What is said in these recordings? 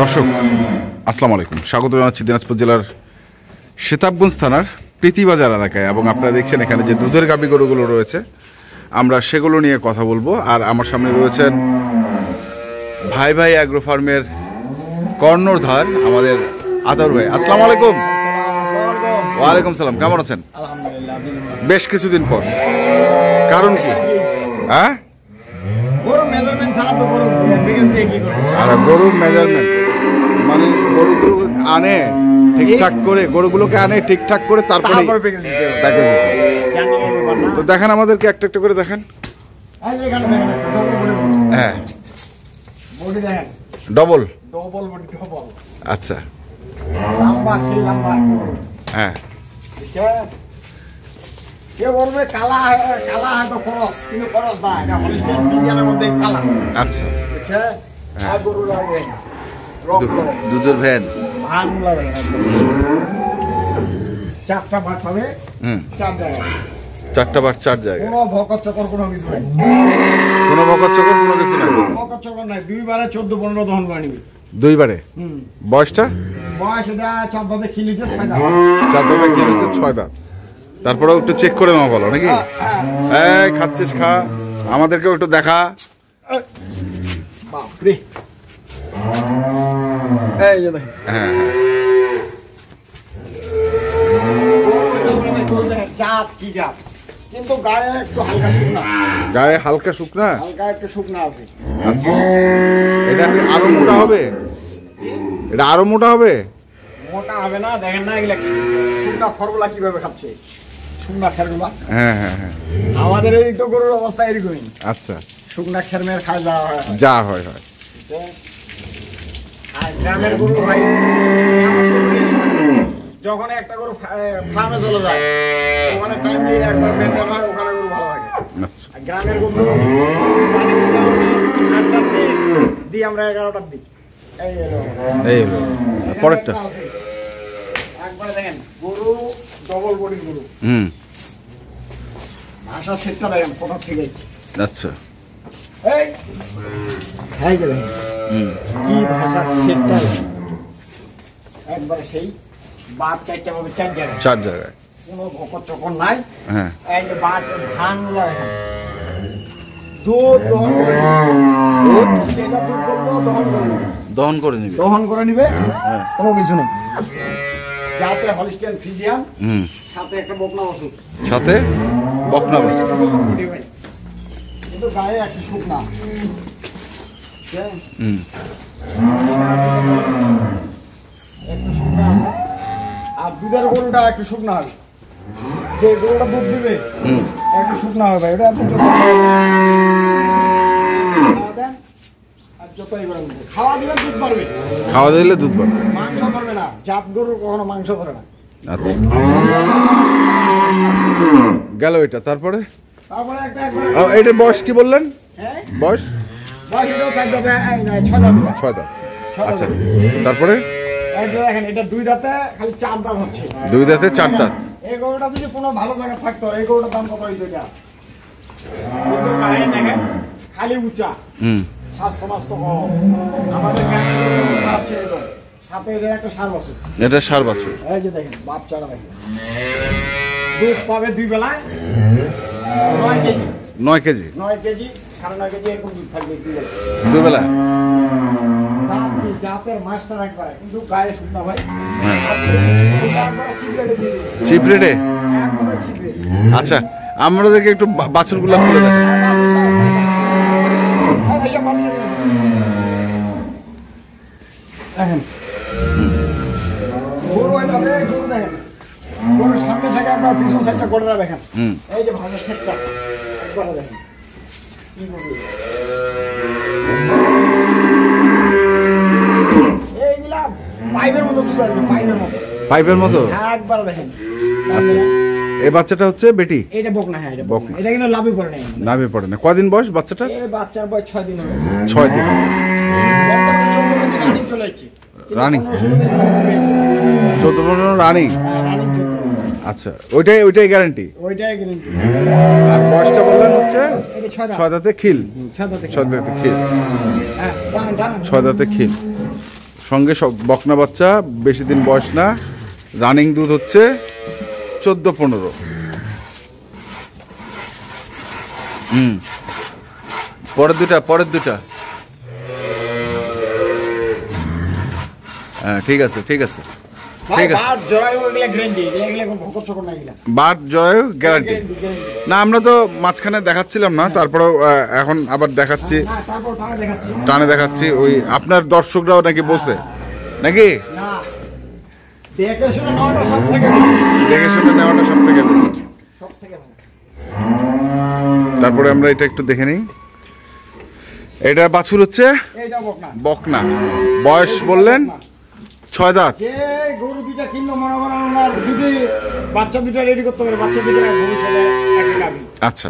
দর্শক আসসালামু আলাইকুম, স্বাগত জানাচ্ছি দিনাজপুর জেলার সেতাবগঞ্জ থানার প্রীতিবাজার এলাকায়। এবং আপনারা দেখছেন এখানে যে দুধের গাভী গরুগুলো রয়েছে, আমরা সেগুলো নিয়ে কথা বলবো। আর আমার সামনে রয়েছেন ভাই ভাই অ্যাগ্রো ফার্মের কর্ণধার আমাদের আতাউর ভাই। আসসালামু আলাইকুম। ওয়ালাইকুম সালাম, কেমন আছেন? বেশ কিছুদিন পর, কারণ কি? হ্যাঁ, গরুর মেজারমেন্ট মানে গরুগুলো আনে ঠিকঠাক করে, গরুগুলোকে আনে ঠিকঠাক করে, তারপরে প্যাকেজ। তো দেখেন আমাদেরকে একটা একটা করে দেখেন। হ্যাঁ, ডবল। আচ্ছা, হ্যাঁ, কেউ বলবে কালা কালা হয়তো খরচ, কিন্তু খরচ না, এটা হলিস্টিয়ান ফ্রিজিয়ানের মধ্যে কালা। আচ্ছা, দুধের ভ্যান ভানগুলা দেখেন, চারটা বাট হবে, চার জায়গায়, চারটা বাট চার জায়গায়। কোনো ভকত চকর কোনো কিছু নাই, কোনো ভকত চকর কোনো কিছু নাই, ভকত চকর নাই। দুইবারে 14-15 দহন করে নিবি। দুইবারে? বয়সটা? বয়স এটা 4 দাঁতে খিলিছে, 6 দাঁত। 4 দাঁতে খিলিছে, 6 দাঁত। তারপরেও একটু চেক করে নেওয়া ভালো নাকি? এই খাচ্ছিস খা, আমাদেরকেও একটু দেখা। বাপরে, এই যে দেখ। হ্যাঁ, জাত কি জাত, কিন্তু গায়ে একটু হালকা শুকনা। গায়ে হালকা শুকনা? হালকা একটু শুকনা আছে। আচ্ছা, এটা কি আরো মোটা হবে? এটা আরো মোটা হবে? মোটা হবে না, দেখেন না এগুলা শুকনা খড়গুলা কিভাবে খাচ্ছে, শুকনা খেরগুলা। হ্যাঁ হ্যাঁ হ্যাঁ, আমাদের এই তো গরুর অবস্থা এরকমই। আচ্ছা, শুকনা খেরমের খাই যাওয়া হয়, যা হয় হয়। আর গ্রামের গরু ভাই, যখন একটা গরু ফার্মে চলে যায়, ওখানে টাইম দিয়ে একবার মেনটেন হয়, ওখানে গরু ভালো লাগে। আচ্ছা, গ্রামের গরু 8টার দিই, আমরা 11টার দিই। এই হলো পরেরটা। একবারে দেখেন গরু ডবল বডির গরু। ভাষা সেটটা দেখেন কোথা থেকে। আচ্ছা, এই হ্যাঁ দেখেন কি ভাষা সেটটা, একবারে সেই বাট চারটা পাবে, 4 জায়গায়, 4 জায়গায়, কোনো ভকর চকর নাই। হ্যাঁ, এই যে বাট ধানগুলা দেখেন, দুধ দহন করে, দুধ যেটা দুধ করবো দহন করে নিবে, দহন করে নিবে। হ্যাঁ, কোনো কিছু নেই। যাতে হলিস্টিয়ান ফ্রিজিয়ান, সাথে একটা বকনা বাছুর, সাথে বকনা বাছুর, কিন্তু গায়ে একটু শুকনা। একটু শুকনা আছে। আর দুধের গরুটা একটু শুকনা হবে, যে গরুটা দুধ দিবে একটু শুকনা হবে। এটা আপনি খাওয়া দিলে দুধ পারবে, খাওয়া দিলে দুধ পারবে, মাংস ধরবে না। জাত গরুর কখনো মাংস ধরে না। আচ্ছা, গেল এটা। তারপরে একটা এইটার বয়স কি বললেন? হ্যাঁ, বয়স বয়স এটাও 4 দাঁত, 6 দাঁত। 6 দাঁত। আচ্ছা, তারপরে দেখেন এটা 2 দাঁতে খালি 4 দাঁত হচ্ছে। 2 দাঁতে 4 দাঁত। এই গরুটা যদি কোনো ভালো জায়গা থাকতো, এই গরুটার দাম কত হইতো? এটা কিন্তু গায়ে দেখেন খালি উঁচা, স্বাস্থ্য মাস্ত কম। আমাদের গ্রামের অবস্থা হচ্ছে এরকম। সাথে এদের একটা সার বাছুর, এটা সার বাছুর। এই যে দেখেন বাচ্চাটা দেখেন, দুধ পাবে 2 বেলায় 9 কেজি। 9 কেজি, 9 কেজি, 9.5 কেজি এরকম দুধ থাকবে 2 বেলা। জাতের মাস্টার একবারে, কিন্তু গায়ে শুকনা ভাই। চিপ রেটে? আচ্ছা, আমাদেরকে একটু বাছুরগুলো খুলে দেখেন। গরুর সামনে থেকে আপনার পিছন সাইডটা করে দেখেন, এই যে ভালো সেটটা একবারে দেখেন কি করবে। এইগুলা পাইপের মতো দুধ আসবে, পাইপের মতো। পাইপের মতো? হ্যাঁ, একবার দেখেন। আচ্ছা, এই বাচ্চাটা হচ্ছে বেটি? এটা বকনা। হ্যাঁ, এটা বকনা। এটা কিন্তু লাভই করে নাই, লাভই পড়ে না। কদিন বয়স বাচ্চাটা? এই বাচ্চার বয়স 6 দিন হবে। 6 দিন। বর্তমানে 14 কেজি রানিং চলে আসছে। রানিং? 14-15 রানিং। রানিং। আচ্ছা, ওইটাই গ্যারান্টি? ওইটাই গ্যারান্টি। আর বয়সটা বললেন হচ্ছে? এটা 6 দাঁত। 6 দাঁতে খিল। 6 দাঁতে। 6 দাঁতে খিল। হ্যাঁ, 6 দাঁতে খিল। সঙ্গে সব বকনা বাচ্চা, বেশি দিন বয়স না, রানিং দুধ হচ্ছে 14-15। পরের দুটা হ্যাঁ, ঠিক আছে বাট জয় গ্যারান্টি না। আমরা তো মাঝখানে দেখাচ্ছিলাম না, তারপরেও এখন আবার দেখাচ্ছি, টানে দেখাচ্ছি। ওই আপনার দর্শকরাও নাকি বলছে নাকি দেখে শুনে নেওয়াটা সব থেকে বেস্ট। তারপরে আমরা এটা একটু দেখে নিই। এটা বাছুর হচ্ছে বকনা, বয়স বললেন 6 দাঁত। গরু দুইটা কিনলো মনে করেন ওনার যদি বাচ্চা দুইটা রেডি করতে পারে, বাচ্চা দুইটা ভবিষ্যতে একটা গাবি। আচ্ছা,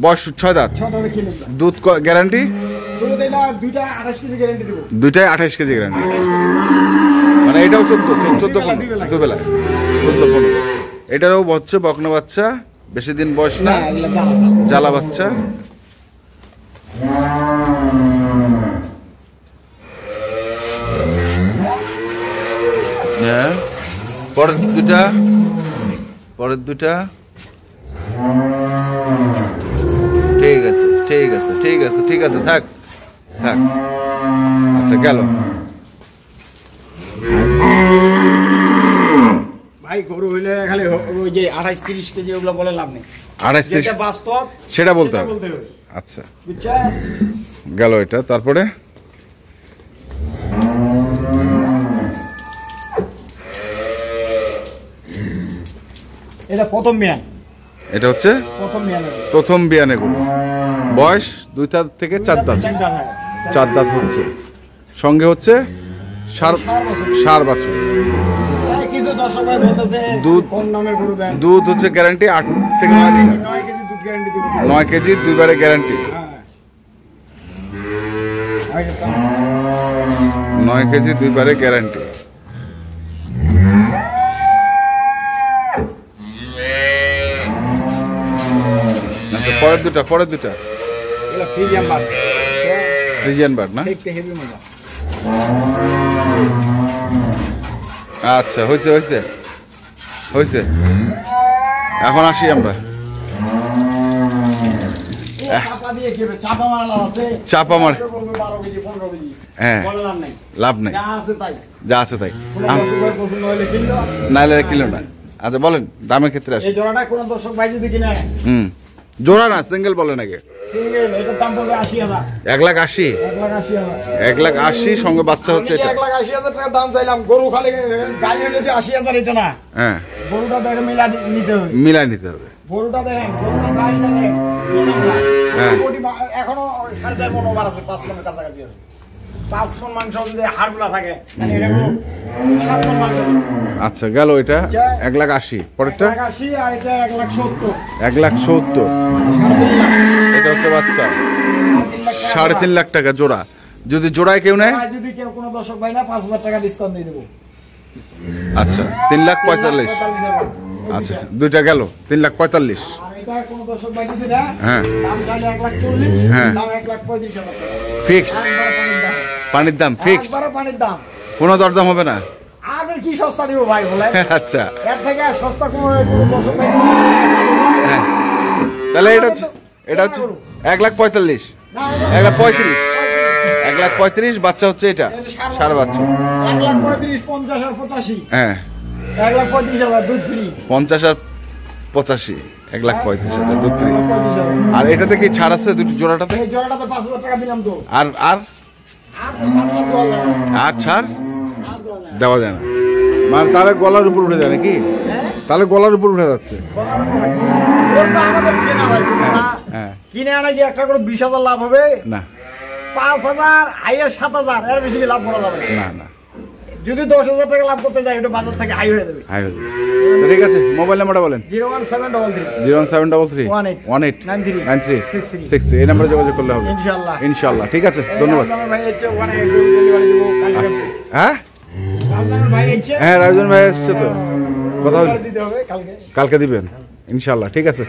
বয়স 6 দাঁত। দুধ গ্যারান্টি দুইটা 28 কেজি গ্যারান্টি দেব। দুইটাই 28 কেজি গ্যারান্টি, মানে এটাও 14-15 দুবেলায় 14-15। এটারও হচ্ছে বকনা বাচ্চা, বেশি দিন বয়স না, জ্বালা বাচ্চা। হ্যাঁ, পরের দুটা ঠিক আছে থাক। আচ্ছা গেল ভাই। গরু হইলে খালি ওই যে 28-30 কেজি ওগুলো বলে লাভ নেই। 28-30 বাস্তব সেটা বলতে হবে। আচ্ছা গেল এটা। তারপরে এটা প্রথম বিয়ান, এটা হচ্ছে প্রথম বিয়ানে গরু, বয়স 2 দাঁত থেকে 4 দাঁত, 4 দাঁত হচ্ছে। সঙ্গে হচ্ছে ষাঁড় বাছুর। দুধ হচ্ছে গ্যারান্টি 8 থেকে 9 কেজি, দুইবারে গ্যারান্টি। 9 কেজি দুইবারে গ্যারান্টি। আচ্ছা পরের দুটা ফ্রিজিয়ান বার্ড না? আচ্ছা হয়েছে। এখন আসি আমরা। চাপা মার, হ্যাঁ লাভ নাই, যা আছে তাই। নাইলে কিলো না। আচ্ছা বলেন দামের ক্ষেত্রে আসি। জোড়া না, সিঙ্গেল বলেন আগে। 1,80,000। 1,80,000 সঙ্গে বাচ্চা হচ্ছে এটা। 1,80,000 টাকা দাম চাইলাম। গরু খালি গাই হলে যে 80,000 এটা না। হ্যাঁ, গরুটা দেখে মিলাই নিতে হবে। গরুটা দেখেন, গরুটা গাইটা দেখেন। হ্যাঁ, এখনো 4.5 মণ ওভার আছে, 5 মণের কাছাকাছি আছে। 5 মণ মাংস যদি হাড়গুলা থাকে তাহলে এটা 7 মণ মাংস। আচ্ছা গেল এটা 1,80,000। পরেরটা 1,80,000 আর এটা 1,70,000। 1,70,000 এটা হচ্ছে বাচ্চা। 3.5 লাখ টাকা জোড়া। যদি জোড়ায় কেউ নেয়, যদি কেউ কোনো দর্শক ভাই না, 5,000 টাকা ডিসকাউন্ট দিয়ে দেবো। আচ্ছা 3,45,000। আচ্ছা দুইটা গেল 3,45,000। এটা কোনো দর্শক ভাই যদি না, হ্যাঁ দাম চাইলে 1,40,000, হ্যাঁ দাম 1,35,000 টাকা ফিক্সড। পানির দাম ফিক্সড, পানির দাম কোনো দরদাম হবে না। আর কি সস্তা দিব ভাই বলে? আচ্ছা এর থেকে সস্তা কোনো দর্শক ভাই। হ্যাঁ তাহলে এটা হচ্ছে 1,45,000। 1,35,000। 1,35,000 বাচ্চা হচ্ছে এটা, ষাঁড় বাচ্চা। 1,35,000, 50 আর 85। হ্যাঁ 1,35,000 দুধ ফ্রি। 50 আর 85, 1,35,000 দুধ ফ্রি। আর এটাতে কি ছাড় আছে দুটো জোড়াটাতে? এই জোড়াটাতে 5,000 টাকা দিলাম তো। আর ছাড় দেওয়া যায় না, মানে তাহলে গলার উপর উঠে যায় নাকি? তাহলে গলার উপর উঠে যাচ্ছে। হ্যাঁ কিনে আনা যে একটা করে 20,000 লাভ হবে না, 5,000 হাইয়ার 7,000 এর বেশি লাভ করা যাবে না। যদি 10,000 টাকা লাভ করতে যাই, এটা বাজার থেকে হাই হয়ে যাবে। ঠিক আছে, মোবাইল নাম্বারটা বলেন। 01733 18 93 এই নাম্বারে যোগাযোগ করলে হবে ইনশাআল্লাহ। ঠিক আছে, ধন্যবাদ। হ্যাঁ হ্যাঁ রাজন ভাই এসছে তো, কথা বলি, কালকে দিবেন ইনশাআল্লাহ। ঠিক আছে,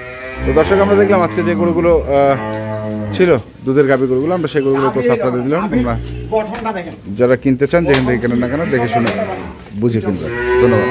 তো দর্শক আমরা দেখলাম আজকে যে গরুগুলো ছিল দুধের গাভী গরুগুলো, আমরা সেই গরুগুলো তথ্য আপনাদের দিলাম। তোমরা গঠনটা দেখেন। যারা কিনতে চান যেখান থেকে কেনেন না কেন দেখে শুনে বুঝে কিনবেন। ধন্যবাদ।